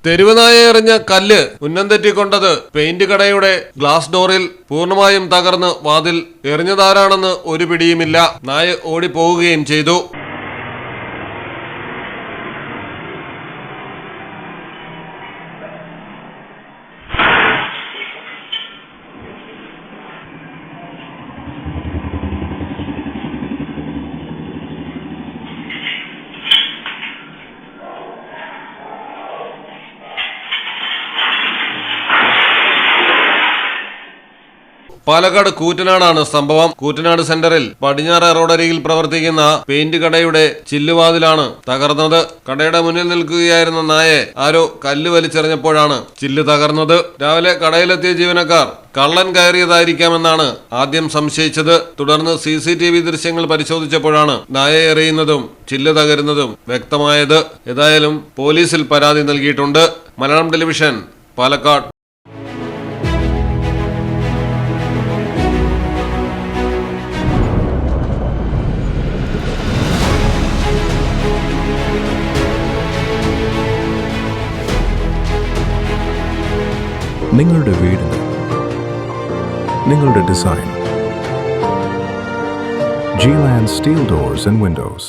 തെരുവ് നായ എറിഞ്ഞ കല്ല് ഉന്നം തെറ്റിക്കൊണ്ടത് പെയിന്റ് കടയുടെ ഗ്ലാസ് ഡോറിൽ പൂർണ്ണമായും തകർന്ന് വാതിൽ എറിഞ്ഞതാരാണെന്ന് ഒരു പിടിയുമില്ല. നായ ഓടിപ്പോവുകയും ചെയ്തു. പാലക്കാട് കൂറ്റനാടാണ് സംഭവം. കൂറ്റനാട് സെന്ററിൽ പടിഞ്ഞാറ് റോഡരികിൽ പ്രവർത്തിക്കുന്ന പെയിന്റ് കടയുടെ ചില്ലുവാതിലാണ് തകർന്നത്. കടയുടെ മുന്നിൽ നിൽക്കുകയായിരുന്ന നായെ ആരോ കല്ല് വലിച്ചെറിഞ്ഞപ്പോഴാണ് ചില്ല് തകർന്നത്. രാവിലെ കടയിലെത്തിയ ജീവനക്കാർ കള്ളൻ കയറിയതായിരിക്കാമെന്നാണ് ആദ്യം സംശയിച്ചത്. തുടർന്ന് CCTV ദൃശ്യങ്ങൾ പരിശോധിച്ചപ്പോഴാണ് നായ എറിയുന്നതും ചില്ല് തകരുന്നതും വ്യക്തമായത്. ഏതായാലും പോലീസിൽ പരാതി നൽകിയിട്ടുണ്ട്. മലയാളം ടെലിവിഷൻ, പാലക്കാട്. നിങ്ങളുടെ വീടിന് നിങ്ങളുടെ design. G-Land Steel Doors and Windows.